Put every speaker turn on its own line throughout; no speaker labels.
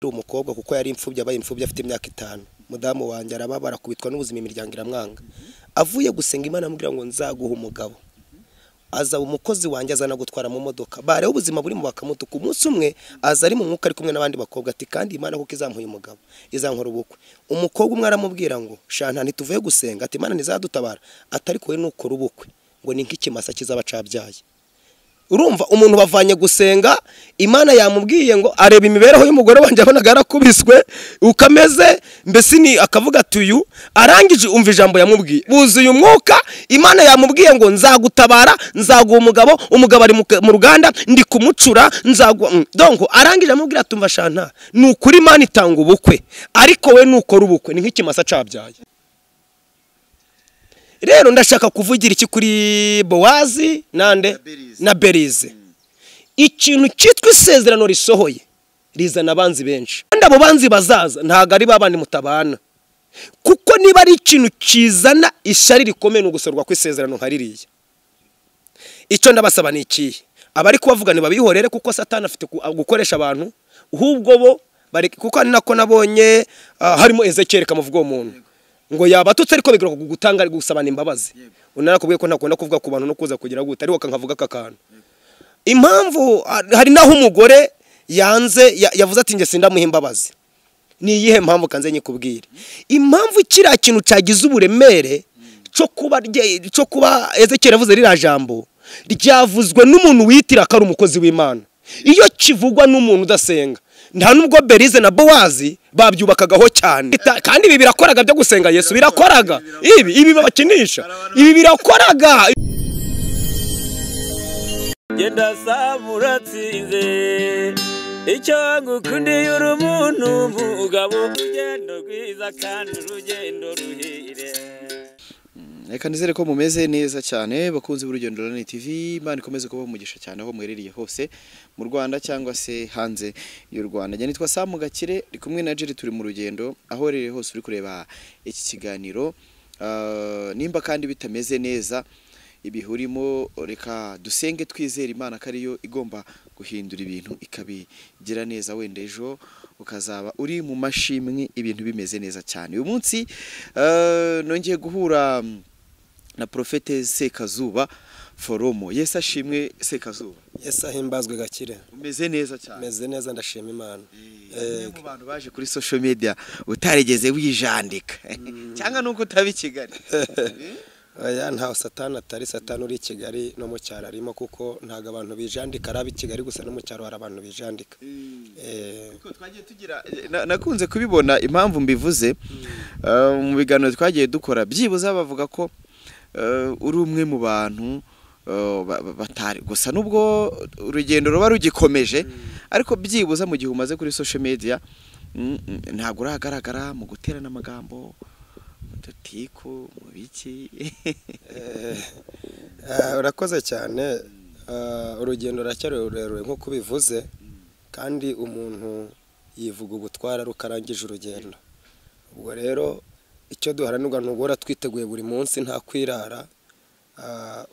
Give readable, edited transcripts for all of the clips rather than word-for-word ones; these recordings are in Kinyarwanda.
umukobwa kuko yari imfubyi abaye imfubyi afite imyaka 5 mudamu wanjye arababara kubitwa n'ubuzima imiryango iramwanga avuye gusenga Imana amubwira ngo nzaguha umugabo aza umukozi wanjye azana gutwara mu modoka bare ubuzima buri mu bakamutuka umunsi umwe aza ari mu mwuka ari kumwe n'abandi bakobwa ati kandi Imana kuko izampuye umugabo izankora ubukwe umukobwa umwe aramubwira ngo shanta ntituvuye gusenga ati Imana nizadutabara atari kowe nukora ubukwe ngo ni nk'ikimasa kizabacabyaye urumva umuntu bavanye gusenga Imana yamubwiye ngo areba imibereho y'umugore wanjye abonaga yarakubiswe ukameze mbese ni akavuga tuyu arangije umva ijambo yamubwiye buzuye umwuka Imana yamubwiye ngo nzagutabara nzaguha umugabo ari mu ruganda ndi kumucura donc arangije amubwira tumva shanta nukuri Imana itanga ubukwe ariko we nukora ubukwe ni nk'ikimasa cabyaye. Rero ndashaka kuvugira iki kuri Boaze nande na Belyze. Ikintu cyitwa isezerano risohoye rizana abanzi benshi. Kandi abo banzi bazaza ntago ari babandi mutabana. Kuko niba ari ikintu kizana ishari rikomeye no gusorwa kw'isezerano nkaririye. Icyo ndabasaba ni iki? Abari kubavuga ni babihorere kuko Satani afite gukoresha abantu ahubwo bo bari kuko ari nako nabonye harimo Ezekiel kamuvuga umuntu. Ngo yaba tutariko bigura kugutanga gusabana imbabazi unarakubwiye ko ntakunda kuvuga ku bantu no kuza kugira gute ariko kankavuga kakana impamvu hari naho umugore yanze yavuze ati nge sindamuha imbabazi ni iyihe mpamvu kanze nyikubwire impamvu kira kintu cyagize uburemere cyo kuba Ezekiel yavuze rira jambo ryavuzwe n'umuntu witira akari umukozi w'Imana iyo kivugwa n'umuntu udasenga nta nubwo Belyze na Boaze babyubakagaho cyane kandi ibi birakoraga byo gusenga Yesu birakoraga ibi babakinisha ibi birakoraga
genda samuratsinze icyo ngukundiye uri umuntu mugabo ugendo rwiza kandi urugendo ruhire.
Reka nizere ko mumeze neza cyane bakunze burugendo rwa TV Imana ikomeze kuba umugisha cyane aho mwereriye hose mu Rwanda cyangwa se hanze y'u Rwanda. Njye nitwa Sam Gakire ndi kumwe na Jerry turi mu rugendo aho rero hose uri kureba iki kiganiro nimba kandi bitameze neza ibihurimo reka dusenge twizera Imana kariyo igomba guhindura ibintu ikabigira neza wenda ejo ukazaba uri mu mashimwe ibintu bimeze neza cyane. Uyu munsi nongeye guhura na Profete Sekazuba Foromo. Yesu ashimwe Sekazuba.
Yesu ahimbazwe Gakire.
Umeze neza cyane.
Meze neza ndashima Imana.
Mu bantu baje kuri social media utarigeze wijandika cyangwa nuko utabi Kigali.
Aya nta Satani atari Satani uri Kigali no mu cyaro arimo kuko ntago abantu bijandika arabi Kigali gusa no mu cyaro hari abantu bijandika.
Kuko twagiye tugira nakunze kubibona impamvu mbivuze mu biganiro twagiye dukora byibuza bavuga ko uri umwe mu bantu batari gusa nubwo urugendo ruba rugikomeje ariko byibuza mu gihe umaze kuri social media ntago uragaragara mu guterana amagambo tutiko mu biki.
Urakoze cyane urugendo racyari rurerure nko kubivuze kandi umuntu yivuga ubutwara rukarangije urugendo. Ubwo rero icyo duharanirwa ntugora twiteguye buri munsi nta kwirara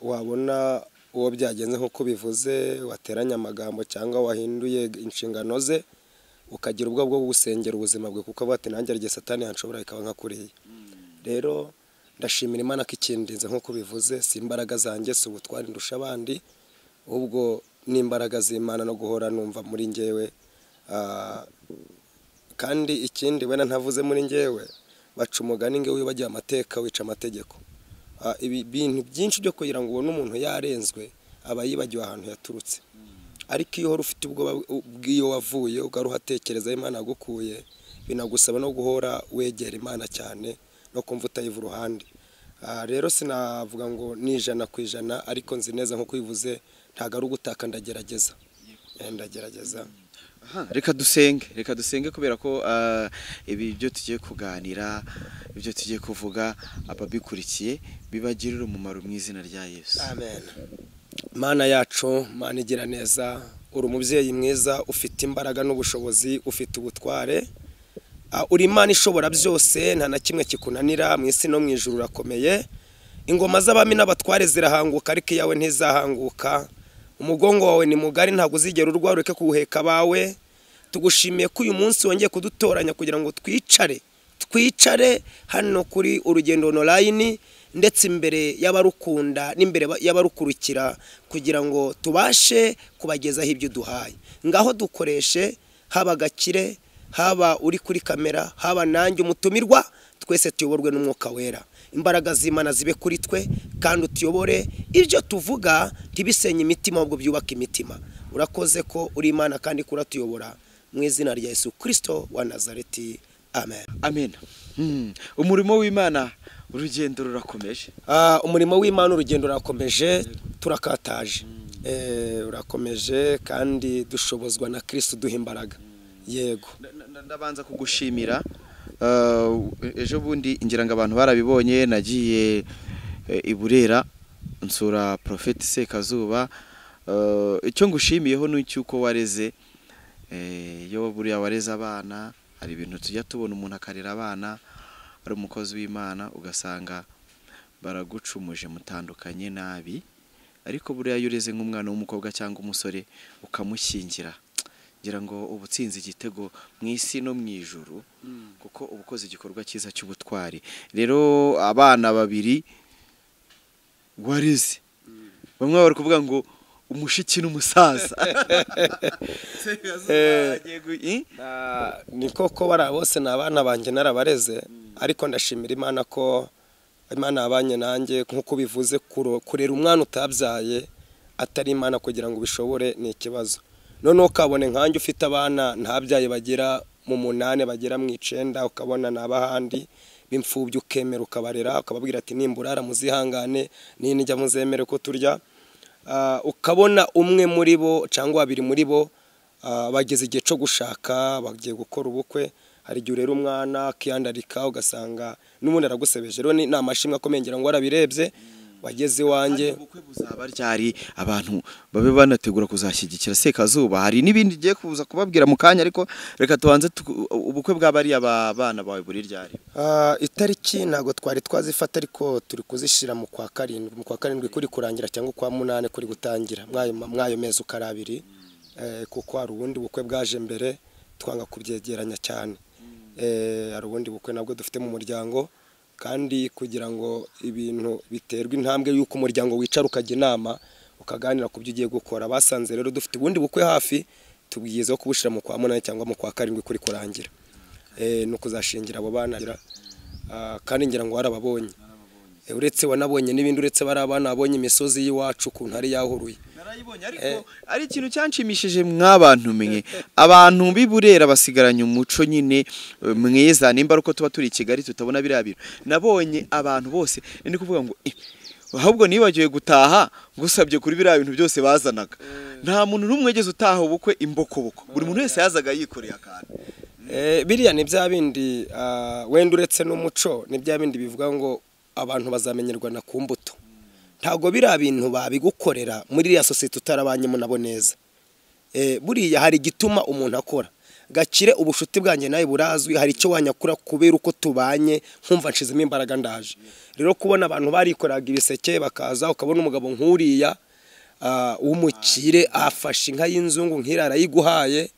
wabona uwo byagenze nko kubivuze wateranya amagambo cyangwa wahinduye inshingano ze ukagira ubwo bwo gusengera ubuzima bwe kuko bati nanjye rye Satani yanshobora ikaba nka kuriye. Rero ndashimira Imana ko ikindinze nko kubivuze si imbaraga zanjye si ubutwari ndusha abandi ubwo ni imbaraga z'Imana no guhora numva muri ngewe kandi ikindi wena ntavuze muri ngewe baca umugani ngewe wibagiye amateka wica amategeko. Ibi bintu byinshi byo kugira ngo ubone umuntu yarenzwe aba yibagiwe ahantu yaturutse ariko iyo ufite ubwo bw'iyo wavuye ugaruhatekereza Imana yagukuye binagusaba no guhora wegera Imana cyane no kumva utayiva uruhande. Rero sinavuga ngo ni 100% ariko nzi neza nko kwivuze ntago ari ugutaka ndagerageza.
Reka dusenge kubera ko ibi byo tugiye kuganira ibyo tugiye kuvuga ababikurikiye bibagirira umumaro mu izina rya Yesu.
Amen. Mana yacu Mana igira neza uri umubyeyi mwiza ufite imbaraga n'ubushobozi ufite ubutware uri Imana ishobora byose nta na kimwe kikunanira mu isi no mu ijuru urakomeye. Ingoma z'abami n'abatware zirahanguka ariko yawe ntizahanguka. Umugongo wawe ni mugari ntago uzigera urwarureke kuheka bawe. tugushimiye ko uyu munsi wongeye kudutoranya kugira ngo twicare hano kuri urugendo online ndetse imbere y'abarukunda n'imbere y'abarukurikira kugira ngo tubashe kubagezaho ibyo duhaye. Ngaho dukoreshe haba Gakire, haba uri kuri kamera, haba nanjye umutumirwa, twese tuyoborwe n'umwuka wera. Imbaraga z'Imana zibe kuri twe kandi utuyobore, ibyo tuvuga ntibisenye imitima ahubwo byubaka imitima. Urakoze ko uri Imana kandi kuratuyobora mu izina rya Yesu Kristo wa Nazareti. Amen.
Amen. Umurimo w'Imana urugendo rurakomeje.
Umurimo w'Imana urugendo rurakomeje, turakataje. Urakomeje kandi dushobozwa na Kristo duha imbaraga. Yego.
Ndabanza kugushimira. Ejo bundi ngira ngo abantu barabibonye, nagiye i Burera nsura Prophet Sekazuba. Icyo ngushimiyeho ni cyuko wareze, yo buriya wareze abana. Hari ibintu tujya tubona umuntu akarera abana ari umukozi w'Imana ugasanga baragucumuje mutandukanye nabi, ariko buriya yureze nk'umwana w'umukobwa cyangwa umusore ukamushyingira, ngira ngo ubutsinzi igitego mu isi no mu ijuru, kuko ubukoze igikorwa cyiza cy'ubutwari. Rero abana babiri wareze, bamwe bari kuvuga ngo umushiki n'umusaza.
Ni koko bara bose n'abana banjye narabareze, ariko ndashimira Imana ko Imana yabanye nanjye nkuko bivuze. Kurera umwana utabyaye atari Imana kugira ngo bishobore ni ikibazo. Noneho ukabone nkanjye ufite abana ntabyaye bagera mu 8 bagera mu 9, ukabona n'abahandi b'imfubyi ukemera ukabarera, ukababwira ati nimburara muzihangane n'inijya muzemere ko turya. Ukabona umwe muri bo cyangwa babiri muri bo bageze igihe cyo gushaka, bagiye gukora ubukwe. Hari igihe urera umwana akiyandarika ugasanga n'umuntu aragusebeje. Rero ni amashimwe akomeye, ngira ngo warabirebye wageze iwanjye.
Ubukwe buzaba ryari? Abantu babe banategura kuzashyigikira Sekazuba. Hari n'ibindi giye kuza kubabwira mu kanya, ariko reka tubanze ubukwe bw'abari abana bawe buri ryari?
Itariki ntago twari twazifata, ariko turi kuzishira mu kwa 7 kuri kurangira cyangwa kwa 8 kuri gutangira mwayo mezi ukarabiri. Kuko hari ubundi bukwe bwaje mbere twanga kubyegeranya cyane. Hari ubundi bukwe nabwo dufite mu muryango, kandi kugira ngo ibintu biterwe intambwe y'uko umuryango wicara ukajya inama ukaganira ku byo ugiye gukora, basanze rero dufite ubundi bukwe hafi, tubigezeho kubushira mu kwa 8 cyangwa mu kwa 7 kuri kurangira. No kuzashingira abo bana, kandi ngira ngo warababonye. Uretse wanabonye n'ibindi, uretse bari abana abonye imisozi y'iwacu kuntu ari yahuruye.
Narayibonye, ariko ari ikintu cyanshimishije mwabantu mwe. Abantu b'iburera basigaranye umuco nyine mwiza, nimba uko tuba turi i Kigali tutabona biriya bintu. Nabonye abantu bose ndi kuvuga ngo ahubwo nibagiwe gutaha ngusabye kuri biriya bintu byose bazanaga. Nta muntu n'umwe wegeze utaha ubukwe imbokoboko, buri muntu wese yazaga yikoreye akantu.
Biriya ni bya bindi wenda uretse n'umuco, ni bya bindi bivuga ngo abantu bazamenyerwa na ku mbuto. Ntago biriya bintu babigukorera muri iriya sosiyete utarabanyemo nabo neza. Buriya hari igituma umuntu akora. Gakire ubushuti bwanjye nawe burazwi, hari icyo wanyakura kubera uko tubanye, nkumva nshizemo imbaraga ndaje. Rero kubona abantu barikoraga ibiseke bakaza, ukabona umugabo nkuriya w'umukire afashe inka y'inzungu nk'irara yiguhaye,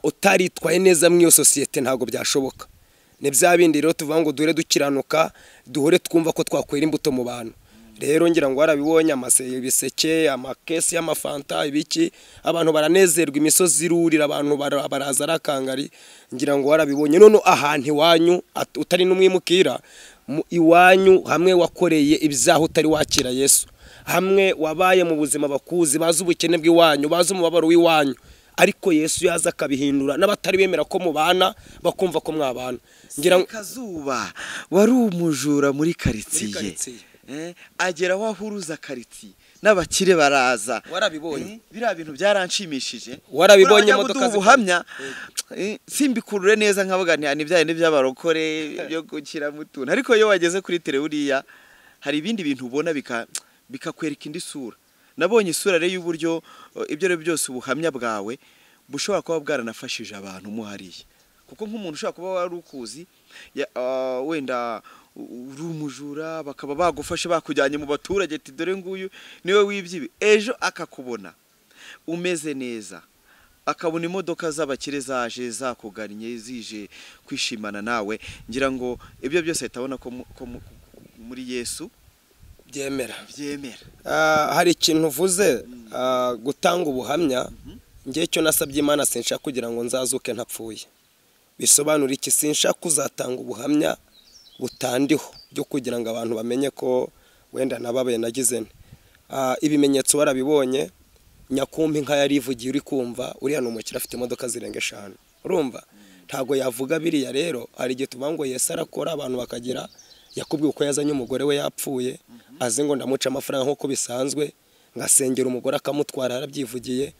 utaritwaye neza mu iyo sosiyete, ntago byashoboka. Ni bya bindi rero tuvuga ngo duhere dukiranuka, duhore twumva ko twakwera imbuto mu bantu. Rero ngira ngo warabibonye ibiseke, amakesi y'amafanta, ibiki, abantu baranezerwa, imisozi irurira, abantu baraza rakangari. Ngira ngo warabibonye. None ahantu iwanyu utari n'umwimukira, iwanyu hamwe wakoreye ibyaho utari wakira Yesu, hamwe wabaye mu buzima bakuzi, bazi ubukene bw'iwanyu, bazi umubabaro w'iwanyu, ariko Yesu yaza akabihindura, n'abatari bemera ko mubana bakumva ko mwabana. Ngira ngo
Sekazuba wari umujura muri karitsiye, agera aho ahuruza karitsiye n'abakire baraza.
Warabibonye?
Biriya bintu byaranshimishije.
Warabibonye imodoka
ubuhamya simbikurure neza nkavuga ni byaye n'ibyabarokore byo gukira mutuna, ariko iyo wageze kuri tele buriya hari ibindi bintu ubona bikakwereka indi sura. Nabonye isura rero y'uburyo ibyo rero byose ubuhamya bwawe bushobora kuba bwaranafashije abantu muhariye, kuko nk'umuntu ushobora kuba wari ukuzi wenda uri umujura, bakaba bagufashe bakujyanye mu baturage ati dore nguyu niwe wibyibi, ejo akakubona umeze neza, akabona imodoka z'abakire zaje zakugannye zije kwishimana nawe, ngira ngo ibyo byose atabona ko muri Yesu
byemera.
Hari
ikintu uvuze gutanga ubuhamya, ngiye cyo nasabye Imana sinshaka kugira ngo nzazuke ntapfuye. Bisobanura iki? Sinshaka kuzatanga ubuhamya butandiho byo kugira ngo abantu bamenye ko wenda nababaye nagize ibimenyetso warabibonye. Nyakumbi inka yarivugiye uri kumva uriya numukira afite imodoka zirenga 5. Urumva ntago yavuga biriya. Rero hari igihe tubango Yesu arakora abantu bakagira yakubwiye uko yazanye umugore we yapfuye, aze ngo ndamuca amafaranga nko bisanzwe, ngasengera umugore akamutwara yarabyivugiye.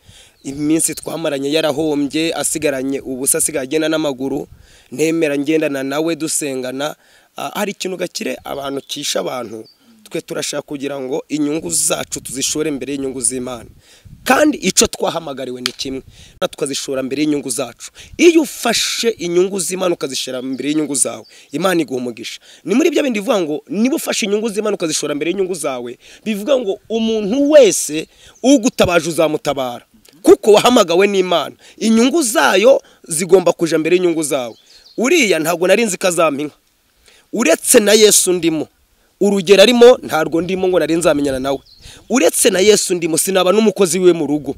Iminsi twamaranye yarahombye asigaranye ubusa, asigaye agenda n'amaguru, nemera ngendana nawe dusengana. Hari ikintu gakire abantu kisha abantu, twe turashaka kugira ngo inyungu zacu tuzishore imbere y'inyungu z'Imana, kandi ico twahamagariwe ni kimwe, tukazishora mbere y'inyungu zacu. Iyo ufashe inyungu z'Imana ukazishira mbere y'inyungu zawe, Imana iguha umugisha. Ni muri byo bindi bivuga ngo niba ufashe inyungu z'Imana ukazishora mbere y'inyungu zawe, bivuga ngo umuntu wese ugutabaje uzamutabara, kuko wahamagawe n'Imana. Inyungu zayo zigomba kuja mbere y'inyungu zawe. Uriya ntago narinzi kazampinka, uretse na Yesu ndimo. Urugero arimo ntarwo ndimo ngo nari nzamenyana nawe. Uretse na Yesu ndimo sinaba n'umukozi we mu rugo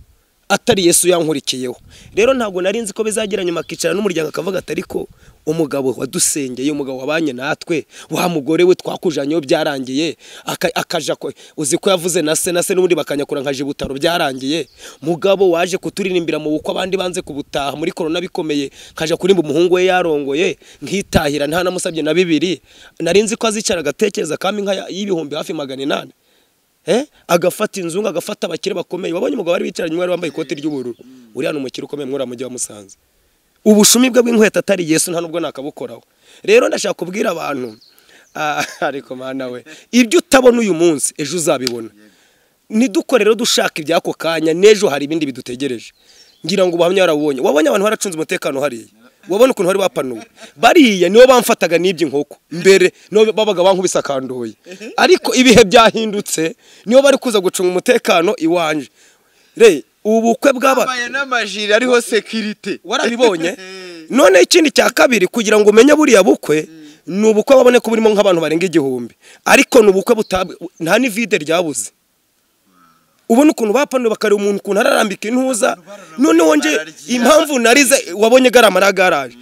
atari Yesu yankurikiyeho. Rero ntago nari nzi ko bizagira nyuma akicara n'umuryango akavuga atari ko umugabo wadusengeye, umugabo wabanye natwe, wa mugore we twakujanyeho byarangiye, akaja ko uzi ko yavuze na se n'ubundi bakanyakura nkaje butaro byarangiye. Mugabo waje kuturirimbira mu bukwe abandi banze kubutaha muri corona bikomeye, kaja kurimba umuhungu we yarongoye nkitahira nta namusabye na 2. Nari nzi ko azicara agatekereza kami nka y'ibihumbi hafi 800. Agafata inzungu, agafata abakire bakomeye. Wabonye umugabo wari wicaranye wari wambaye ikoti ry'ubururu, uriya n'umukire ukomeye mwora mujye wa Musanze. Ubushumi bwe bw'inkweto atari Yesu nta nubwo nakabukoraho. Rero ndashaka kubwira abantu ariko mana we, ibyo utabona uyu munsi ejo uzabibona. Nidukorero dushaka ibyako kanya, nejo hari ibindi bidutegereje. Ngira ngo ubuhamya warabonye, wabonye abantu baracunze umutekano hariya, wabona ukuntu hari bapanuwe bariya nibo bamfataga n'ibyo nkoko mbere, no babaga bankubisa kandoye. Ariko ibihe byahindutse nibo bari kuza gucunga umutekano iwanje. Ubukwe bwabaye
n'amajiri ariho security
warabibonye. None ikindi cya kabiri kugira ngo umenye buriya bukwe, n'ubukwe babone ko burimo nk'abantu barenga 1000, ariko n'ubukwe nta ni vide ryabuze. Ubona ukuntu bapanuye bakari umuntu ukuntu ararambika intuza. None wonje impamvu narize wabonye garama garaje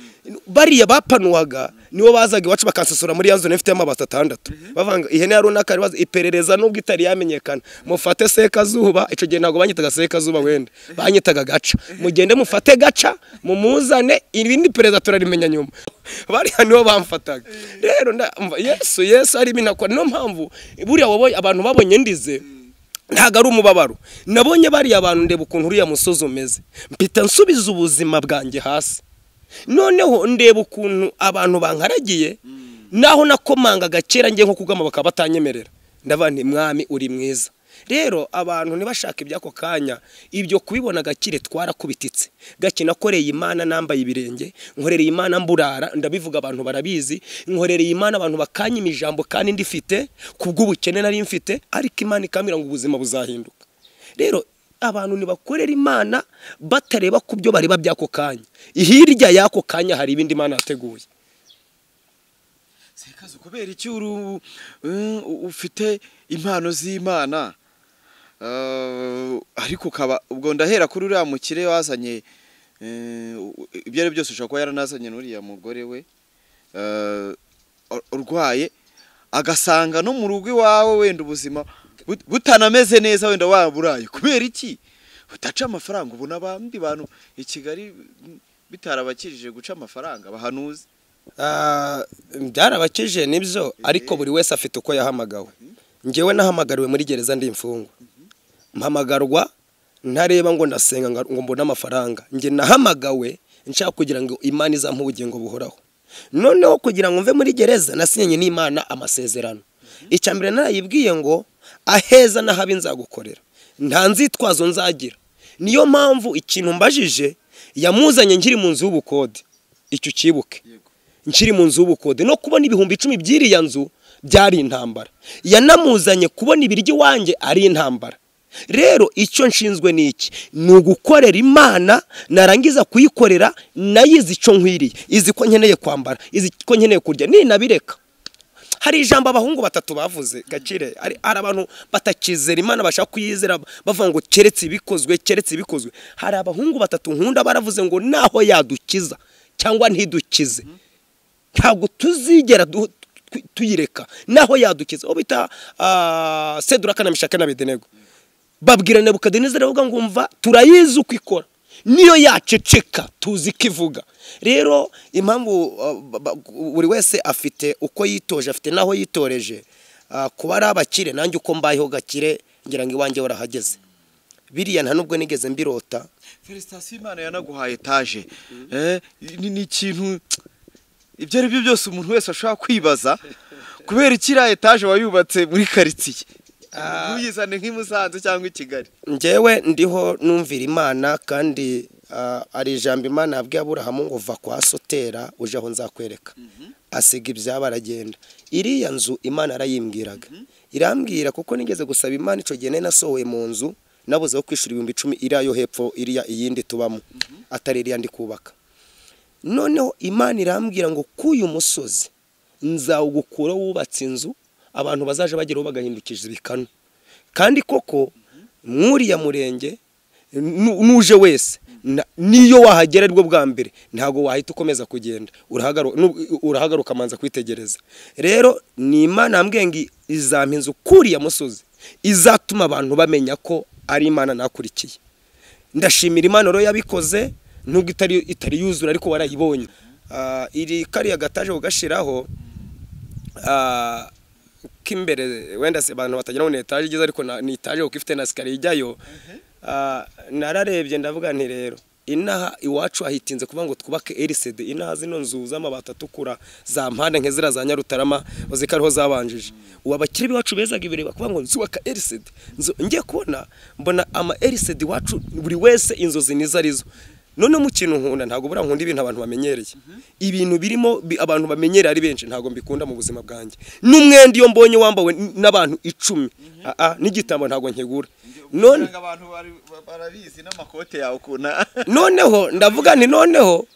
bariya bapanuwaga niwo bazaga iwacu bakansasura muri yanzu nefite amabata 6. Bavanga ihene ya runaka ribaza iperereza nubwo itari yamenyekana, mufate sekazuba. Ico gihe ntago banyitaga sekazuba, wenda banyitaga gaca. Mugende mufate gaca mumuzane, ibindi pereza turarimenya nyuma. Bariya niwo bamfataga. Rero Yesu ari binakora. No mpamvu buriya wabonye abantu babonye ndize ntago ari umubabaro. Nabonye bariya abantu ndeba ukuntu uriya musozi umeze, mpita nsubiza ubuzima bwanjye hasi. Noneho ndeba ukuntu abantu bankaragiye, naho nakomanga gakera ngiye nko kugama bakaba batanyemerera. Ndavani mwami uri mwiza. Rero abantu nibashaka ibyako kanya, ibyo kubibona gakire twarakubititse. Gakina koreye Imana nambaye ibirenge, nkorereye Imana mburara, ndabivuga abantu barabizi. Nkorereye Imana abantu bakanyima ijambo kandi ndifite kubw'ubukene nari mfite, ariko Imana ikamira ngo ubuzima buzahinduka. Rero abantu nibakorera Imana batareba ku byo bari babyako kanya. Ihirya yako kanya hari ibindi Imana yateguye.
Sekazo kubera iki ufite impano z'Imana, ariko ukaba ubwo ndahera kuri uriya mukire wazanye ibyo ari byose ushaka ko yaranazanye n'uriya mugore we urwaye, agasanga no mu rugo iwawe wenda ubuzima butanameze neza, wenda waburaye kubera iki utaca amafaranga. Ubona abandi bantu i Kigali bitarabakijije guca amafaranga bahanuze.
Byarabakije nibyo, ariko buri wese afite uko yahamagawe. Ngewe nahamagariwe muri gereza ndi imfungwa, mpamagarwa ntareba ngo ndasenga ngo mbona amafaranga. Nge nahamagawe nshaka kugira ngo Imana izampa ubugingo buhoraho. Noneho kugira ngo mve muri gereza nasinyanye n'Imana amasezerano. Icyambere narayibwiye ngo aheza nahabi nzagukorera, nta nzitwazo nzagira. Niyo mpamvu ikintu mbajije yamuzanye nkiri mu nzu y'ubukode. Icyo kibuke nkiri mu nzu y'ubukode no kubona 10,000 byiriya nzu byari intambara. Yanamuzanye kubona ibiryo wanjye ari intambara. rero icyo nshinzwe ni iki, ni ugukorera Imana, narangiza kuyikorera nayizi icyo nkwiriye, izi ko nkeneye kwambara, izi ko nkeneye kurya, ninabireka. Hari ijambo abahungu batatu bavuze Gakire, ari abantu batakizera Imana bashaka kuyizera bavuga ngo keretse ibikozwe. Hari abahungu batatu nkunda baravuze ngo naho yadukiza cyangwa ntidukize ntabwo tuzigera tuyireka, naho yadukiza. Obita Seduraka na Mishaka na Abedenego babwira Nebukadineza aravuga ngo umva turayizi uko ikora, niyo yaceceka tuzi kivuga. Rero impamvu buri wese afite uko yitoje, afite naho yitoreje, kuba ari abakire nanjye uko mbayeho Gakire ngira ngo iwanjye warahageze. Biriya nta nubwo nigeze mbirota.
Felicitation, Imana yanaguhaye etaje. Ni ikintu ibyo ari byo byose umuntu wese ashaka kwibaza, kubera ikira etaje wayubatse muri quartier. Ntuyizane nk'imusanze cyangwa i Kigali.
Njyewe ndiho numvira Imana, kandi ari ijambo Imana yabwiye Aburahamu ngo va kwa Sotera uje aho nzakwereka. Asiga ibyaba aragenda. Iriya nzu Imana arayimbwiraga, irambwira kuko nigeze gusaba Imana ico gihe nasohoye mu nzu nabuze aho kwishura 10,000 iriya yo hepfo, iriya iyindi tubamo atari iriya ndi kubaka. Noneho Imana irambwira ngo kuyu musozi nzawugukura wubatse inzu abantu bazaje bageraho bagahindukije ibikanu, kandi koko mwuriya murenge nuje wese niyo wahagera rwo bwa mbere ntago wahita ukomeza kugenda, urahagaruka manza kwitegereza. Rero ni Imana ambwengi izampa inzu kuriya musozi izatuma abantu bamenya ko ari Imana nakurikiye. Ndashimira Imana rero yabikoze, nubwo itari yuzura ariko warayibonye. Iri kariya gataje ugashiraho kimbere wenda se abantu batagira ngo etaje igeze, ariko ni etaje uko ifite na sikari ijyayo. Nararebye ndavuga nti rero inaha iwacu ahitinze kuvuga ngo twubake LCD, inaha zino nzu z'amabati atukura za mpande nk'ezira za Nyarutarama bazikariho zabanjije. Abakire biwacu bezaga ibire bakuvuga ngo nzubaka LCD, ngiye kubona mbona ama LCD wacu buri wese inzozi nizarizo. None mu kintu nkunda ntago bura nkunda ibintu abantu bamenyereye, ibintu birimo abantu bamenyereye ari benshi ntago mbikunda mu buzima bwanjye. N'umwenda iyo mbonye wambawe n'abantu 10 n'igitambo ntago nkegura. None
abantu barabizi n'amakote yawe kuna.
Noneho ndavuga nti noneho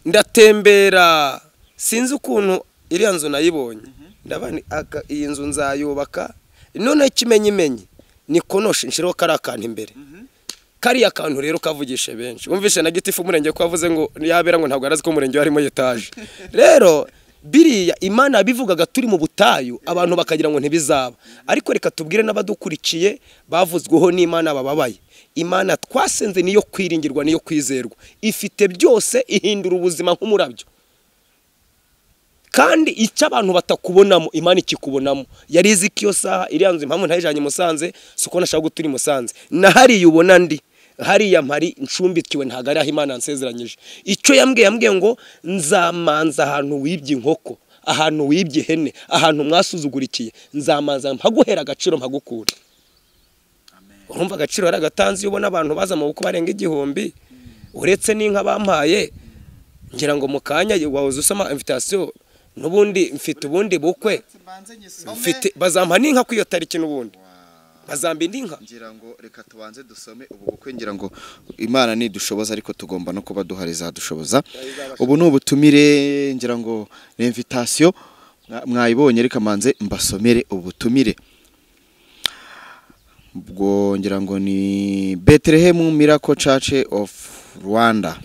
ndatembera sinzi ukuntu iriya nzu nayibonye, ndabani iyi nzu nzayubaka. None kimenyimenyi nikonoshe nshiro karakantu imbere. Kariya kantu rero kavugishe benshi. Umvishe na gitifu umurenge ko avuze ngo yabera ngo ntabwo arazi ko umurenge harimo etaje. Rero biriya Imana bivugaga turi mu butayu abantu bakagira ngo ntibizaba, ariko reka tubwire n'abadukurikiye bavuzweho n'Imana bababaye. Imana twasenze niyo kwiringirwa, niyo kwizerwa, ifite byose, ihindura ubuzima nk'umurabyo. Kandi icyo abantu batakubonamo Imana ikikubonamo. Yarizi kiyo saha iriya nzu impamvu ntayijanye Musanze suko nashaka guturi Musanze, na hari yubona ndi hariya mpari ncumbikiwe ntago ari aho Imana yansezeranyije. Icyo yambwiye ngo nzamanza ahantu wibye inkoko, ahantu wibye ihene, ahantu mwasuzugurikiye, nzamanza mpaguhera agaciro mpagukura. Urumva agaciro ari agatanzi ubona abantu baza mu buko barenga 1000, uretse n'inka bampaye ngira ngo mukanya wahoze usoma invitation nubundi mfite ubundi bukwe mfite bazampa n'inka kwiyo tariki nubundi bazamba indinka.
Ngira ngo reka tubanze dusome ubu bukwe, ngira ngo Imana ni dushoboza ariko tugomba no kuba duhariza dushoboza. Ubu ni ubutumire, ngira ngo invitation mwayibonye, reka manze mbasomere ubutumire. Ubwo ngira ngo ni Bethlehem Miracle Church of Rwanda.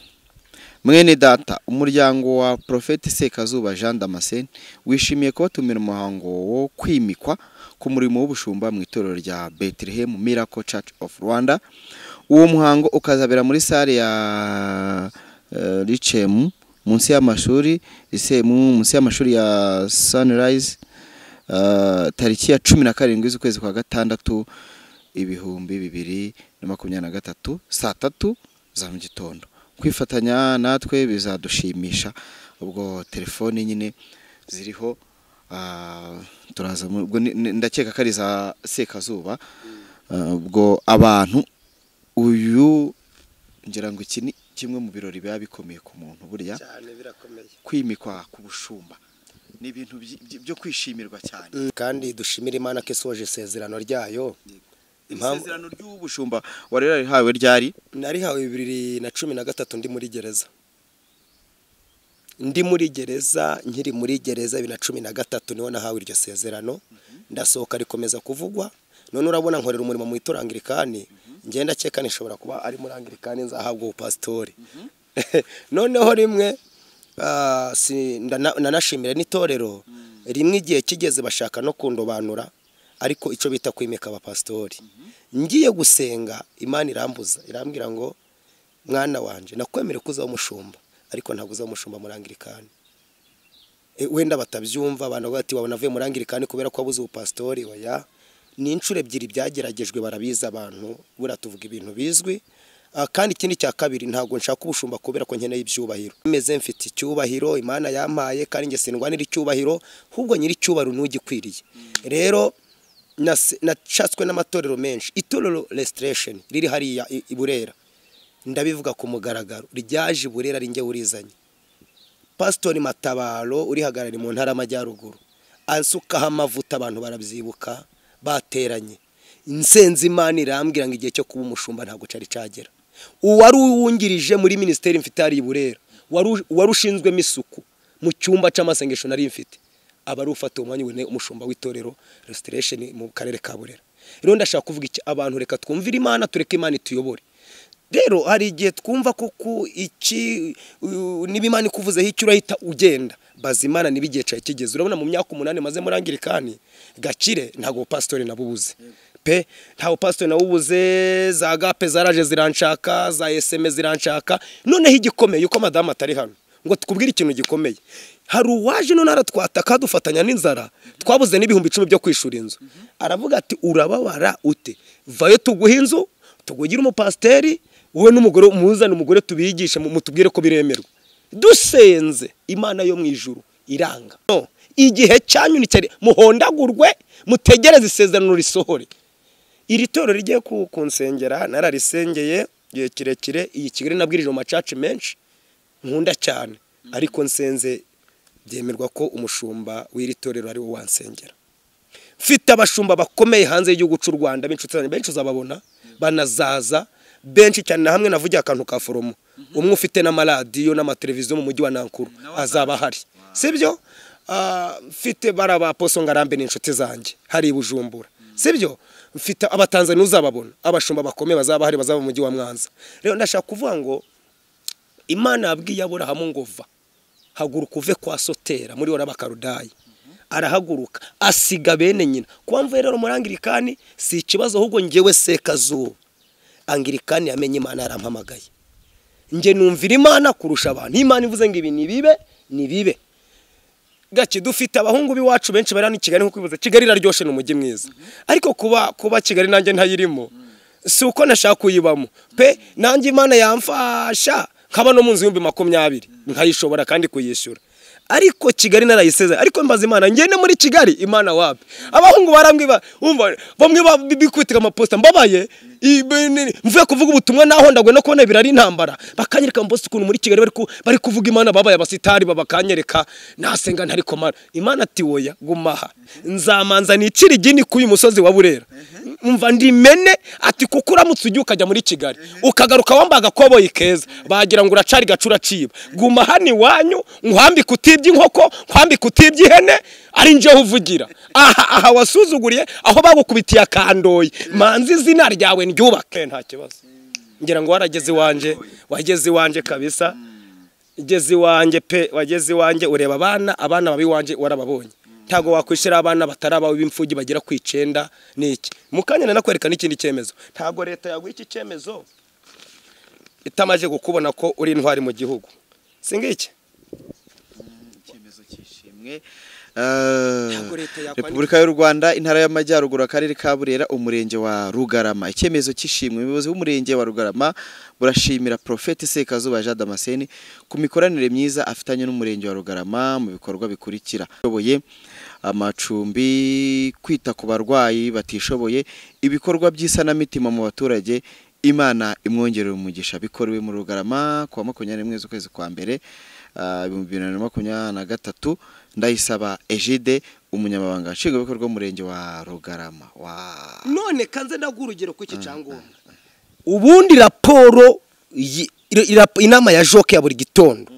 Mwene data, umuryango wa Prophet Sekazuba Jean Damascene wishimiye kubatumira umuhango wo kwimikwa ku murimo w'ubushumba mu itorero rya Bethlehem Miracle Church of Rwanda. Uwo muhango ukazabera muri sale ya Richem munsi y'amashuri munsi y'amashuri ya Sunrise tariki ya 17 z'ukwezi kwa gatandatu 2023 saa 3 za mu gitondo. Kwifatanya natwe bizadushimisha. Ubwo telefone nyine ziriho turaza ubwo ndakeka kari za Sekazuba. Ubwo abantu uyu ngira ngo iki ni kimwe mu birori biba bikomeye ku muntu burya
cyane, birakomeye
kwimikwa ku bushumba, ni ibintu byo kwishimirwa cyane.
Kandi dushimira Imana ko isoje isezerano ryayo.
isezerano ry'ubushumba warera rihawe ryari?
narihawe 2013 ndi muri gereza. Nkiri muri gereza 2013 niho nahawe iryo sezerano. Ndasohoka rikomeza kuvugwa. None urabona nkorera umurimo mu itorangirikani, ngenda cyeka nishobora kuba ari muri angirikani nzahabwa upastori. Noneho rimwe nanashimira n'itorero rimwe igihe kigeze bashaka no kundobanura, ariko ico bita kwimeka abapastori. Ngiye gusenga Imana irambuza, irambwira ngo mwana wanje nakwemere kuza umushumba, ariko ntabwo uza umushumba muri angirikani. Wenda batabyumva abantu bati wabona avuye muri angirikani kubera ko abuze upastori. Oya, ni incuro ebyiri byageragejwe barabiza abantu, bura tuvuga ibintu bizwi. Kandi ikindi cya kabiri ntabwo nshaka ubushumba kubera ko nkeneye ibyubahiro. Meze mfite icyubahiro Imana yampaye, kandi nge sindwanira icyubahiro, ahubwo nyiri icyubahiro n'ugikwiriye. Rero nacatswe n'amatorero menshi. Itorero Restoration riri hariya i Burera, ndabivuga ku mugaragaro, ryaje Burera ringe urizanye. Pastor Matabaro uri hagarari mu ntara y'Amajyaruguru ansukaho amavuta, abantu barabyibuka, bateranye. Insenzi Imana irambwira ngo igihe cyo kuba umushumba ntabwo cari cagera. Uwari uwungirije muri ministeri mfite ari Burera, wari ushinzwemo isuku mu cyumba cy'amasengesho nari mfite, abari ufata umwanya wene umushumba w'itorero Restoration mu karere ka Burera. Rero ndashaka kuvuga iki, abantu reka twumvire Imana, tureke Imana ituyobore. Rero hari igihe twumva ko iki niba Imana ikuvuzeho icyo urahita ugenda, bazimana nibigiye cyaye kigeze. Urabona mu myaka 8 maze muri angirikani gakire, ntago pastor nabubuze pe, ntago pastor nabubuze. Za gape zaraje ziranshaka, za SMS ziranshaka. Noneho igikomeye uko madame atari hano ngo tukubwire ikintu gikomeye, hari uwaje none aratwataka dufatanya n'inzara, twabuze n'ibihumbi 10 byo kwishura inzu. Aravuga ati urababara ute, vayo tuguha inzu, tugugira umupasteri, wowe n'umugore muzana umugore tubigisha mutubwire ko biremerwa. Dusenze Imana yo mu ijuru iranga. No, igihe cyanyu ni cyari muhondagurwe, mutegereze isezerano risohore. Iri toro rigiye kunsengera nararisengeye gihe kirekire. Iyi Kigali nabwirije mu macaci menshi nkunda cyane, ariko nsenze byemerwa ko umushumba w'iri torero ari wo wansengera. Mfite abashumba bakomeye hanze y'igihugu cy'u Rwanda, b'inshuti benshi uzababona banazaza benshi cyane. Na hamwe navugiye akantu ka foromo, umwe ufite n'amaradiyo n'amateleviziyo mu mujyi wa Makuru azaba hari, sibyo? Mfite baraba poso ngarambe n'inshuti zanjye hari Bujumbura, sibyo? Mfite abatanzania uzababona, abashumba bakomeye bazaba hari, bazaba mu mujyi wa Mwanza. Rero ndashaka kuvuga ngo Imana yabwiye Aburahamu ngo va haguruka uve kwa Sotera muri ora bakarudayi. Arahaguruka asiga bene nyina. Kwa mva rero muri angirikani si ikibazo, ahubwo ngewe sekazuba angirikani yamenye Imana yarampamagaye. Nge numvira Imana kurusha abantu. Imana ivuze ngo ibi ni bibe. Gaki dufite abahungu biwacu benshi bari hano Kigali, nko kwibuza Kigali iraryoshe n'umujyi mwiza, ariko kuba Kigali nanjye ntayirimo si uko nashaka kuyibamo pe. Nanjye Imana yamfasha nkaba no mu nzu 2020 nkayishobora kandi kuyishyura, ariko Kigali narayiseze. Ariko mbaza Imana ngende muri Kigali, Imana wapi? Abahungu barambwiba umva bamwe bikwitika amaposta mbabaye mvuye kuvuga ubutumwa naho ndagwe no kubona birari intambara, bakanyereka mposta ukuntu muri Kigali bari kuvuga Imana babaye abasitari, babakanyereka nasenga ntari komara. Imana ati woya gumaha nzamanza nicira igini kuyu musozi wa Burera, umva ndimene ati kuko uramutse ujye ukajya muri Kigali ukagaruka wambaga koboyi keza, bagira ngo uracari gacura ciba. Guma hani wanyu nkwambi kutibye inkoko, nkwambi kutibye ihene, ari nje uvugira aha wasuzuguriye aho bagukubitiye akandoyi. Manzi izina ryawe ndyubake nta kibazo. Ngira ngo wageze wanje kabisa, igeze wanje pe, wageze wanje. Ureba abana babi wanje warababonye, ntago wakwishira abana bataraba b'imfugi bagira kwicenda niki. Mukanya nakwereka n'ikindi cyemezo, ntago leta yaguye iki cyemezo itamaje gukubona ko uri intwari mu gihugu, singiki
cyemezo cyishimwe. Repubulika y'u Rwanda, intara y'Amajyaruguru, akarere ka Burera, umurenge wa Rugarama. Icyemezo cyishimwe, umuyobozi w'umurenge wa Rugarama burashimira Prophet Sekazuba Jean Damascene ku mikoranire myiza afitanye n'umurenge wa Rugarama mu bikorwa bikurikira: yoboye amacumbi, kwita ku barwayi batishoboye, ibikorwa by'isanamitima mu baturage. Imana imwongerera umugisha. Bikorewe mu Rugarama kwa 21 z'ukwezi kwa mbere 2023. Ndayisaba Egide umunyamabanga nshingwabikorwa w'umurenge wa Rugarama.
None kanze ndagurugero ku iki cyangombwa. Ubundi raporo inama ya joke ya buri gitondo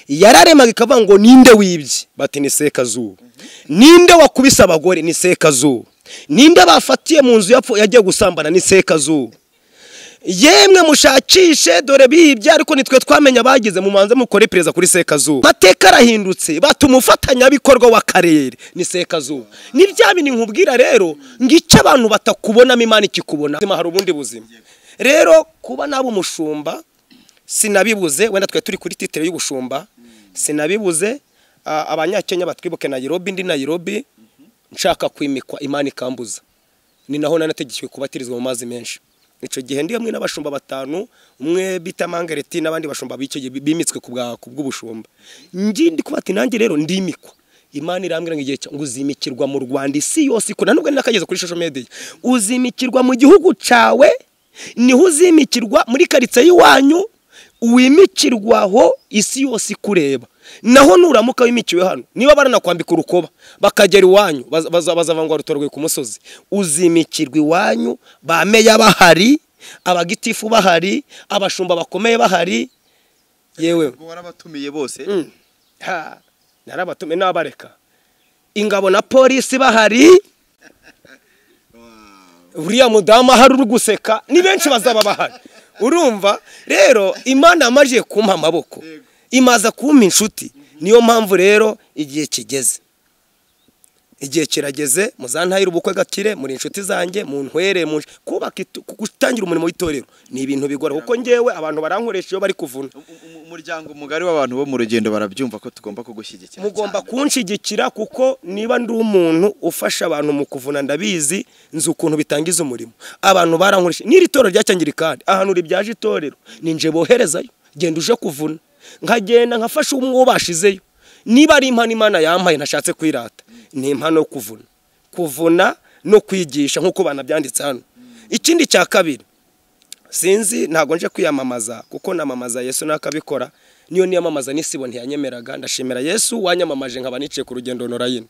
yararemaga ikavuga ngo ninde wibye, bati ni Sekazuba. Ninde wakubise abagore, ni Sekazuba. Ninde bafatiye mu nzu yapfu yagiye gusambana, ni Sekazuba. Yemwe mushakishe dore bibye, ariko nitwe twamenya bagize mu manze mukore pereza kuri Sekazuba. Mateka arahindutse, batumufatanya bikorwa w'akarere, ni Sekazuba. Ni bya bini nkubwira rero ngice abantu batakubona Imana ikikubona. Hari ubundi buzima. Rero kuba nabo umushumba sinabibuze, wenda twe turi kuri titre y'ubushumba sinabibuze. Abanyakenya batwibuke Nairobi, ndi Nairobi nshaka kwimikwa Imana ikambuza, ni naho nanategekwe kubatirizwa mu mazi menshi. Ico gihe ndi hamwe n'abashumba batanu, umwe bita Mangereti n'abandi bashumba b'icyo bimitswe kubw'ubushumba. Ndi kubati nanjye rero ndimikwa. Imana irambwira ngo igihe ngo uzimikirwa mu Rwanda isi yose, ko nanubwo nakageze kuri social media, uzimikirwa mu gihugu cawe, niho uzimikirwa muri karitsiye y'iwanyu, uwimikirwaho isi yose kureba. Naho nuramuka wimikiwe hano, niba baranakwambika urukoba bakagera iwanyu bazavangwa rutorwe ku musozi, uzimikirwa iwanyu, bameya bahari, abagitifu bahari, abashumba bakomeye bahari. Yewe
ngo warabatumiye bose.
Narabatumiye n'abareka, ingabo na polisi bahari. Uriya mudamu hari uri guseka, ni benshi bazaba bahari. Urumva rero Imana yamaje kumpa amaboko, imaza kumpa inshuti. Niyo mpamvu rero igihe kigeze, igihe kirageze, muzantahira ubukwe gakire muri inshuti zanjye, mu ntwere mu kubaka gutangira umurimo w'itorero ni ibintu bigora, kuko ngewe abantu barankoresha iyo bari kuvuna.
Umuryango mugari w'abantu bo mu rugendo barabyumva ko tugomba kugushyigikira.
Mugomba kunshigikira, kuko niba ndi umuntu ufasha abantu mu kuvuna ndabizi, nzi ukuntu bitangiza umurimo. Abantu barankoresha n'iri torero ry'Acyangirikani, ahantu ribyaje itorero ninje boherezayo, genda uje kuvuna, nkagenda nkafasha umwe bashizeyo. Niba ari impano Imana yampaye nashatse kwirata, ni impano yo kuvuna no kwigisha nkuko banabyanditse hano. Ikindi cya kabiri, sinzi ntago nje kwiyamamaza, kuko namamaza Yesu nakabikora, niyo niyamamaza n'isibo ntiyanyemeraga. Ndashimira Yesu wanyamamaje nkaba niciye ku rugendo norayine.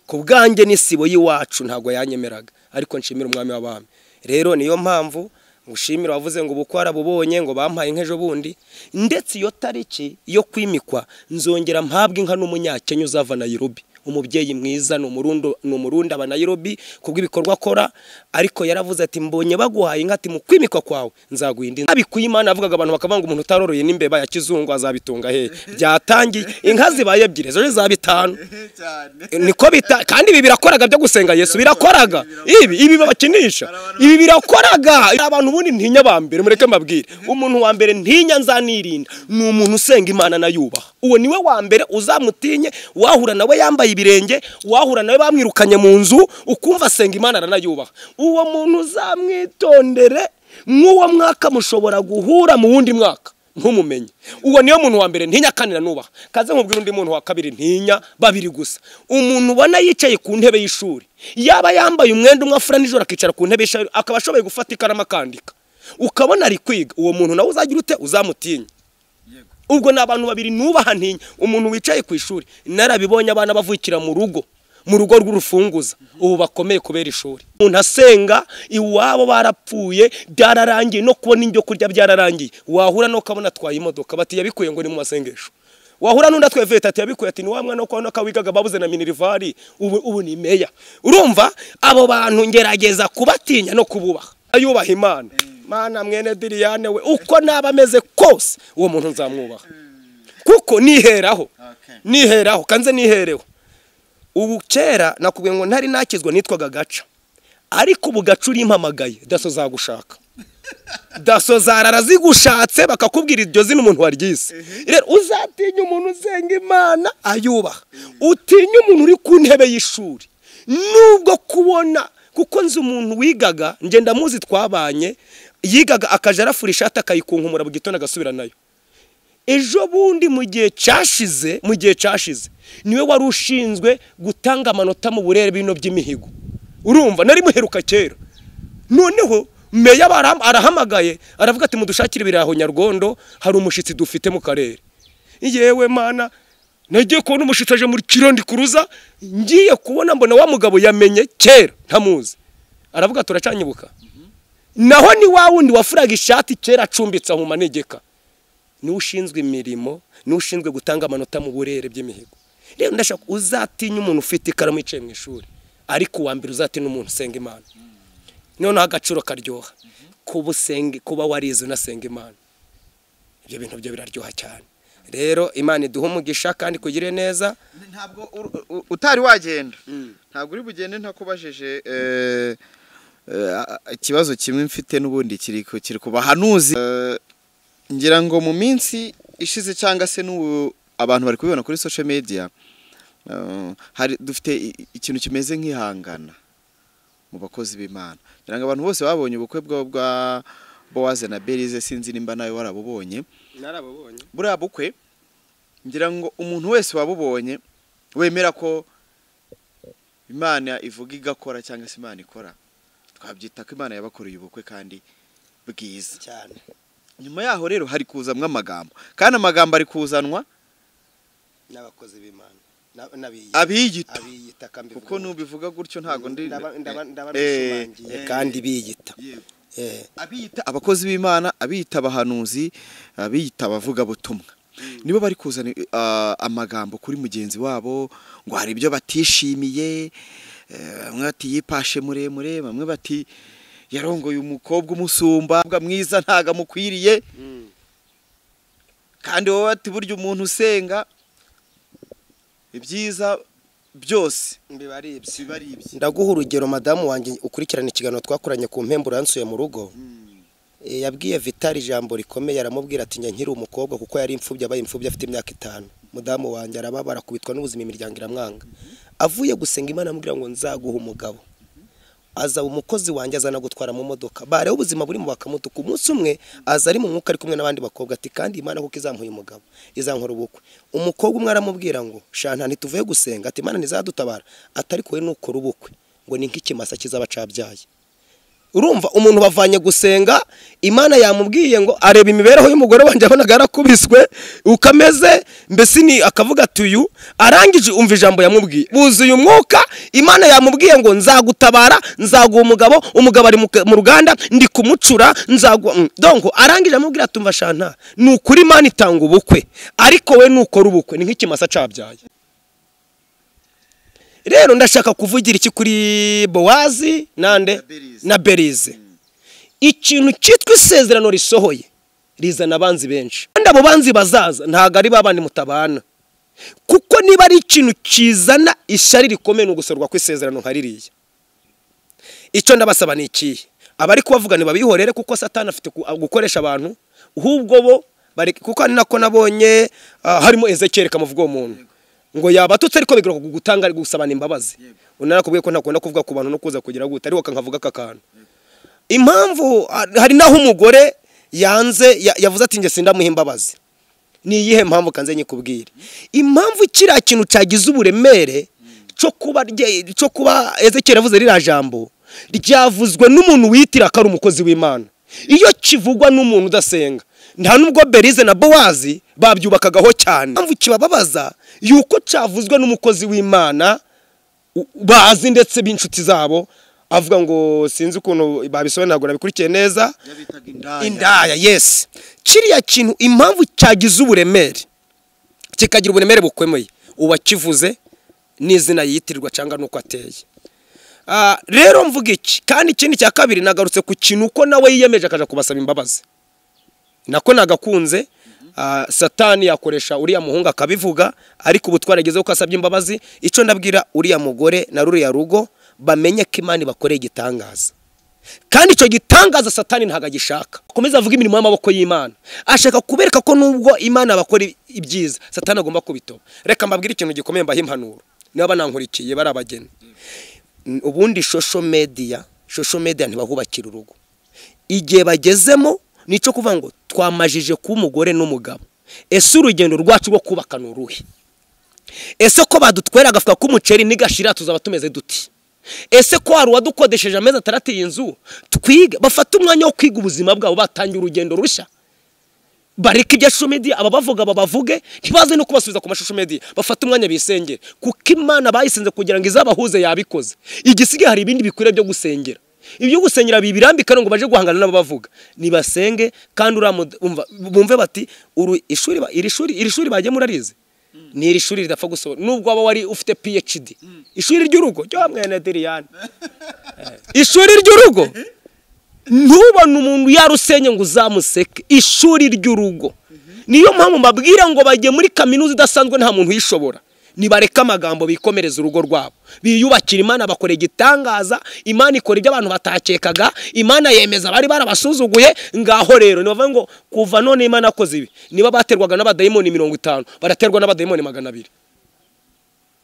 Ku bwanjye n'isibo yiwacu ntago yanyemeraga, ariko nshimira umwami w'abami. Rero niyo mpamvu ngushimira wavuze ngo bukwara bubonye ngo bampaye nk'ejo bundi, ndetse iyo tariki yo kwimikwa nzongera mpabwe inka n'umunyakenya uzava Nairobi, umubyeyi mwiza n'umurundi aba Nairobi kubw'ibikorwa akora. Ariko yaravuze ati mbonye baguhaye inka, ati mu kwimikwa kwawe nzaguhinda. Abikuye Imana avugaga abantu bakavanga umuntu utaroroye n'imbeba ya kizungu azabitunga he. Byatangiye inka zibaye ebyiri, zo za bitanu niko bita. Kandi ibi birakoraga byo gusenga Yesu, birakoraga ibi babakinisha, ibi birakoraga. Abantu bundi ntinya bambere, mureke mbabwire, umuntu wa mbere ntinya nzanirinda ni umuntu usenga Imana na yubaha. Uwo niwe wa mbere uzamutinye, wahura nawe yambaye ibirenge, wahura nawe bamwirukanye mu nzu, ukumva asenga Imana aranayubaha. Uwo muntu uzamwitondere, mw'uwo mwaka mushobora guhura mu wundi mwaka ntumumenye. Uwo niyo muntu wa mbere ntinya kandi nanubaha. Kaze nkubwira undi muntu wa kabiri ntinya, babiri gusa. Umuntu ubona yicaye ku ntebe y'ishuri, yaba yambaye umwenda umwe afura nijoro akicara ku ntebe y'ishuri, akaba ashoboye gufata ikaramu akandika, ukabona ari kwiga, uwo muntu nawe uzagira ute, uzamutinya. Ubwo ni abantu babiri nubaha ntinya. Umuntu wicaye ku ishuri, narabibonye abana bavukira mu rugo rw'urufunguza, ubu bakomeye kubera ishuri. Umuntu asenga iwabo barapfuye, byararangiye, no kubona indyo kurya byararangiye. Wahura no kabona atwaye imodoka, bati yabikuye ngo ni mu masengesho. Wahura n'undi atwaye veta, ati yabikuye, ati ni wa mwana ko kawigaga babuze na minerivari, ubu ni meya. Urumva abo bantu ngerageza kubatinya no kububaha, ayubaha Imana. Mana mwene Diriyane we, uko naba ameze kose uwo muntu nzamwubaha, kuko niheraho. Kanze nihereho. Ubu kera nakubwiye ngo ntari nakizwa nitwaga Gaca, ariko ubu Gaca uri impamagaye, daso zagushaka, daso zarara zigushatse bakakubwira iryo zina umuntu waryise. Rero uzatinya umuntu usenga Imana ayubaha, utinya umuntu uri ku ntebe y'ishuri. Nubwo kubona, kuko nzi umuntu wigaga, nge ndamuzi twabanye, yigaga akaja arafura ishati akayikunkumura mu gitondo agasubira nayo. Ejo bundi mu gihe cyashize niwe wari ushinzwe gutanga amanota mu burere bino by'imihigo. Urumva nari muheruka kera. Noneho meya arahamagaye, aravuga ati mudushakire ibiraho Nyargondo, hari umushitsi dufite mu karere. Yewe Mana, nagiye kubona umushitaje muri kirondi kuruza ngiye kubona mbona wa mugabo yamenye kera ntamuzi aravuga turacanyibuka naho ni wa wundi wafuraga ishati kera acumbitse aho manegeka ni ushinzwe imirimo ni ushinzwe gutanga amanota mu burere by'imihigo rero ndashaka uzatinya umuntu ufite ikaramu yicaye mu ishuri ariko uwambere uzatinya umuntu usenga Imana noneho agaciro karyoha kuba warize unasenga Imana ibyo bintu byo biraryoha cyane rero Imana iduha umugisha kandi kugire neza
ntabwo utari wagenda ntabwo uri bugende ntakubajije ikibazo kimwe mfite n'ubundi kiri kubahanuzi ngira ngo mu minsi ishize cyangwa se n'ubu abantu bari kubibona kuri social media hari dufite ikintu kimeze nk'ihangana mu bakozi b'Imana ngira ngo abantu bose babonye ubukwe bwa Boaze na Belyze sinzi nimba nawe warabubonye
narabubonye
buriya bukwe ngira ngo umuntu wese wabubonye wemera ko Imana ivuga igakora cyangwa se Imana ikora twabyita ko Imana yabakoreye ubukwe kandi bwiza
cyane
nyuma yaho rero hari kuzamwa amagambo kandi amagambo ari kuzanwa
n'abakozi b'Imana
abiyita kuko nubivuga gutyo ntago ndi
kandi biyita
abiyita abakozi b'Imana abiyita abahanuzi abiyita abavuga butumwa nibo bari kuzana amagambo kuri mugenzi wabo ngo hari ibyo batishimiye bamwe bati yipashe muremure bamwe bati yarongoye umukobwa umusumba mwiza ntaga mukwiriye kandi wowe ati buryo umuntu usenga ibyiza byose
bibaribye ndaguha urugero madamu wanjye ukurikirana ikiganiro twakoranye ku mpemburo yansuye mu rugo yabwiye Vitali ijambo rikomeye aramubwira ati njye nkiri umukobwa kuko yari imfubyi abaye imfubyi afite imyaka 5 mudamu wanjye arababara kubitwa n'ubuzima imiryango iramwanga avuye gusenga Imana amubwira ngo nzaguha umugabo aza umukozi wanjye azana gutwara mu modoka bare ubuzima buri mu bakamutuka umunsi umwe aza ari mu mwuka ari kumwe n'abandi bakobwa ati kandi Imana kuko izampuye umugabo izankora ubukwe umukobwa umwe aramubwira ngo shanta ntituvuye gusenga ati Imana nizadutabara atari kowe nukora ubukwe ngo ni nk'ikimasa kizabacabyaye urumva umuntu bavanye gusenga Imana yamubwiye ngo areba imibereho y'umugore wanjye abonaga yarakubiswe ukameze mbese ni akavuga tuyu arangije umva ijambo yamubwiye buzuye umwuka Imana yamubwiye ngo nzagutabara nzaguha umugabo ari mu ruganda ndi kumucura donc arangije amubwira tumva shanta nukuri Imana itanga ubukwe ariko we nukora ubukwe ni nk'ikimasa cabyaye rero ndashaka kuvugira iki kuri Boaze na Belyze ikintu cyitwa isezerano risohoye rizana abanzi benshi kandi abo banzi bazaza ntago ari babandi mutabana kuko niba ari ikintu kizana ishari rikomeye no gusorwa kw'isezerano nkaririye icyo ndabasaba ni iki abari kubavugana babihorere kuko Satani afite gukoresha abantu ahubwo bo bari kuko ari nako nabonye harimo Ezekiel kamuvuga umuntu ngo yaba tutse ariko bigira gutanga gusabana imbabazi unarakubwiye ko ntakunda kuvuga ku bantu no kuza kugira gute ariko kankavuga kakana impamvu hari naho umugore yanze yavuze ati nge sindamuha imbabazi ni iyihe mpamvu kanze nyikubwire impamvu kira kintu cyagize uburemere cyo kuba Ezekiel yavuze rira jambo ryavuzwe n'umuntu witira akari umukozi w'Imana iyo kivugwa n'umuntu udasenga nta nubwo Belyze na Boaze babyubakagaho cyane mpamvu kibababaza yuko cyavuzwe n'umukozi w'Imana bazi ndetse b'inshuti zabo avuga ngo sinzi ukuntu babisobanura bikurikiye neza indaya yes kiriya kintu impamvu cyagize uburemere kikagira uburemere bukwemeye uwakivuze n'izina yitirirwa cyangwa nuko ateye rero mvuga iki kandi ikindi cya kabiri nagarutse ku kintu uko nawe yiyemeje akaja kubasaba imbabazi nako nagakunze Satani yakoresha uriya muhungu akabivuga ariko ubu twaragezeho ko asabye imbabazi icyo ndabwira uriya mugore na ruriya rugo bamenye ko Imana bakoreye igitangaza kandi icyo gitangaza Satani ntago agishaka komeza avuga imirimo y'amaboko y'Imana ashaka kubereka ko nubwo Imana bakora ibyiza Satani agomba kubitoba reka mbabwire ikintu gikomeye mbaha impanuro niba banankurikiye barabageni ubundi social media ntibahubakira urugo igihe bagezemo nico kuvuga ngo twamajije ku umugore n'umugabo ese urugendo rwacu rwo kubakana uruhe ese ko badutwera agafuka k'umuceri nigashira tuzaba tumeze duti ese ko hari wadukodesheje ameza atarati y'inzu twiga bafata umwanya wo kwiga ubuzima bwabo batangira urugendo rushya bareka ibya social media aba bavuga babavuge ntibaze no kubasubiza ku mashusho media bafata umwanya bisengera kuko Imana bayisenze kugira ngo izabahuze yabikoze igisigaye hari ibindi bikwiriye byo gusengera ibyo gusengera bibirambika ngo baje guhangana n'abavuga nibasenge kandi bumve bati iri shuri bagiye murarize ni iri shuri ridapfa gusohora nubwo waba wari ufite PhD ishuri ry'urugo cyo mwene Diriane ishuri ry'urugo ntubone umuntu yarusenye ngo uzamuseke ishuri ry'urugo niyo mpamvu mbabwira ngo bagiye muri kaminuza idasanzwe nta muntu yishobora nibareka amagambo bikomereza urugo rwabo biyubakira Imana bakora igitangaza Imana ikora ibyo abantu batakekaga Imana yemeza bari barabasuzuguye ngaho rero nibavuga ngo kuva none Imana akoze ibi niba baterwaga n'abadayimoni 50 baraterwa n'abadayimoni 200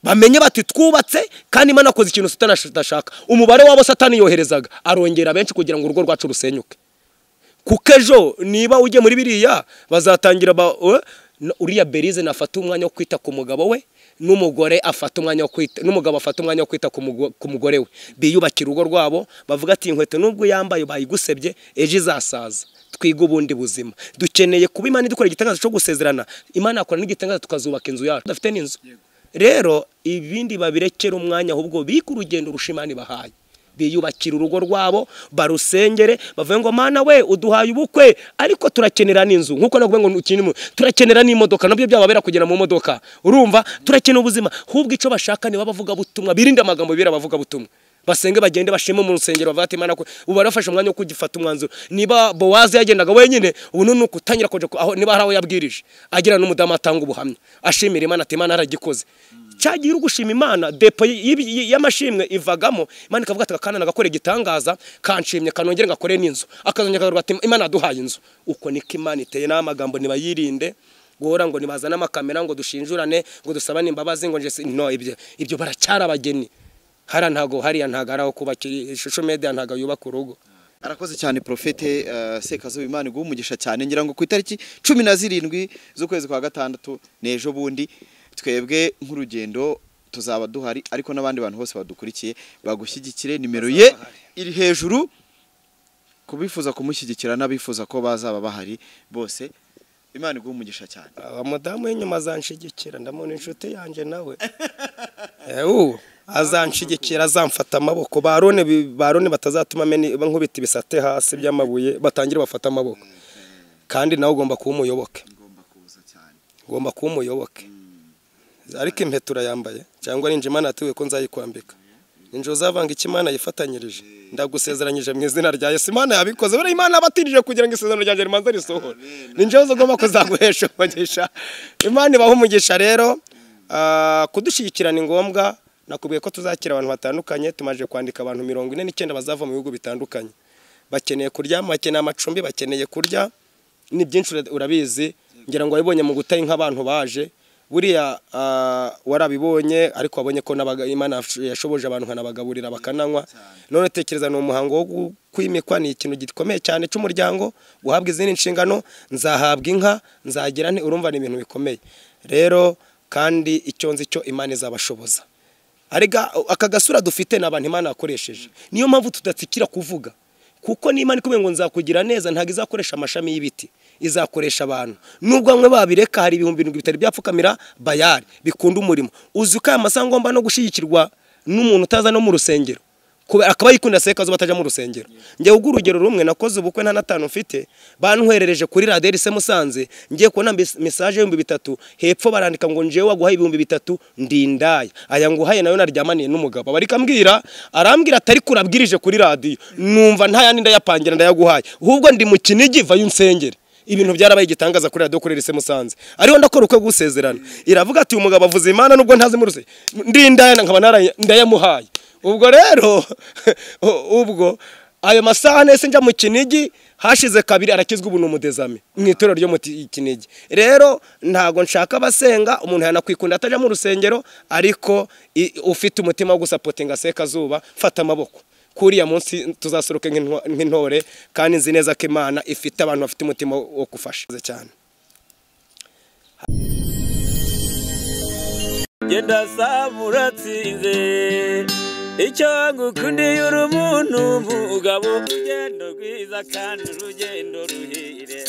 bamenye bati twubatse kandi Imana akoze ikintu Satani umubare wabo Satani yoherezaga arongera benshi kugira ngo urugo rwacu rusenyuke kuko ejo niba uje muri biriya bazatangira uriya Belyze nafata umwanya wo kwita ku mugabo we n'umugore afata umwanya wo kwita n'umugabo afata umwanya wo kwita ku mugore we biyubakira urugo rwabo bavuga ati inkweto nubwo yambaye bayigusebye ejo izasaza twiga ubundi buzima dukeneye kuba Imana idukora igitangaza cyo gusezerana Imana akora n'igitangaza tukazubaka inzu yacu dafite n'inzu rero ibindi babirekera umwanya ahubwo bika urugendo rushimani bahaye biyubakira urugo rwabo barusengere bavuye ngo Mana we uduhaye ubukwe ariko turakenera n'inzu nkuko navuga ngo ukinimo turakenera n'imodoka nabyo byababera kugera mu modoka urumva turakenera ubuzima hubwo ico bashaka ni babavuga butumwa birinda amagambo bira bavuga butumwa basenge bagende bashime mu rusengero bavuga ati Mana ko ubarafasha umwanya wo kugifata umwanzuro Niba Boaze yagendaga wenyine ubu none kutangira koje aho niba haraho yabwirije agira n'umudamu atanga ubuhamya ashimira Imana ati Imana aragikoze cyagira ugushima Imana depo y'amashimwe ivagamo Imana ikavuga ati akana nagakore gitangaza kanshimye kanongere ngakore n'inzu akazongera akavuga ati Imana duhaye inzu uko niko Imana iteye n'amagambo nibayirinde gora ngo nibazana amakamera ngo dushinjurane ngo dusabane imbabazi ngo no ibyo baracyara abageni hara ntago hariya ntagaraho kubakira ishusho media ntago yubaka urugo
arakoze cyane Profete Sekazo Imana igumugisha cyane ngira ngo ku itariki 17 z'ukwezi kwa gatandatu nejo bundi twebwe nk'urugendo tuzaba duhari ariko n'abandi bantu bose badukurikiye bagushyigikire nimero ye iri hejuru kubifuza kumushyigikira n'abifuza ko bazaba bahari bose Imana igumugisha cyane
abadamu y'inyuma zanshigikira ndamona inshuti yanje nawe azanshigikira azamfata amaboko barone batazatuma nkubita ibisate hasi by'amabuye batangira bafata amaboko kandi nawe ugomba kuba umuyoboke ugomba kuba umuyoboke ariko impeta urayambaye cyangwa ari Imana yatuwe ko nzayikwambika injo zavanga ikimana yifatanyirije ndagusezeranyije mu izina rya Yesu Imana yabikoze bari Imana abatirije kugira ngo isezerano ryanjye rimanza risohore ninje ugomba kuzaguhesha umugisha Imana ibaho umugisha rero kudushyigikirana ngombwa nakubwiye ko tuzakira abantu batandukanye tumaje kwandika abantu 49 bazava mu bihugu bitandukanye bakeneye kurya bakeneye amacumbi bakeneye kurya ni byinshi urabizi ngira ngo wabibonye mu gutaye nk'abantu baje buriya warabibonye ariko wabonye ko Imana yashoboje abantu nkanabagaburira bakananywa none tekereza no umuhango wo kwimikwa ni ikintu gikomeye cyane cy'umuryango guhabwa izindi nshingano nzahabwa inka nzagira nti urumva ni ibintu bikomeye rero kandi icyo nzi cyo Imana izabashoboza arega akagasura dufite n'abantu Imana yakoresheje niyo mpamvu tudatsikira kuvuga kuko n'Imana ikubwiye ngo nzakugira neza ntago izakoresha amashami y'ibiti izakoresha abantu nubwo bamwe babireka hari ibihumbi 7 bitari byapfukamira bayari bikunda umurimo uzi ko amasangomba no gushigikirwa n'umuntu utaza no mu rusengero akaba yikunda Sekazo bataja mu rusengero ngiye ugu urugero rumwe nakoze ubukwe nta natanu mfite bantwerereje kuri radio se Musanze ngiye kubona message 3,000 hepfo barandika ngo njewe waguhaye 3,000 ndindaya aya nguhaye nayo naryamaniye n'umugabo barikambwira arambwira atari kurabwirije kuri radio numva nta yandi ndayapangira ndayaguhaye ahubwo ndi mu Kinigi va y'unsengere ibintu byarabaye igitangaza kuri radio kuri se Musanze ariho ndakora uko gusezerana iravuga ati umugabo avuze Imana nubwo ntazi mu rusengero ndindaya nkaba ndayamuhaye ubwo rero ubwo ayo masaha nese njya mu Kinigi hashize kabiri arakizwa ubu n'umudezame mu itorero ryo mu Kinigi rero ntago nshaka basenga umuntu yanakwikunda ataja mu rusengero ariko ufite umutima wo gusapotinga Sekazuba fata amaboko kuriya munsi tuzasoroke nk'intore kandi nzi neza ko Imana ifite abantu bafite umutima wo gufasha cyane
genda samuratsinze icyo ngukundiye uri umuntu mugabo urugendo rwiza kandi urugendo ruhire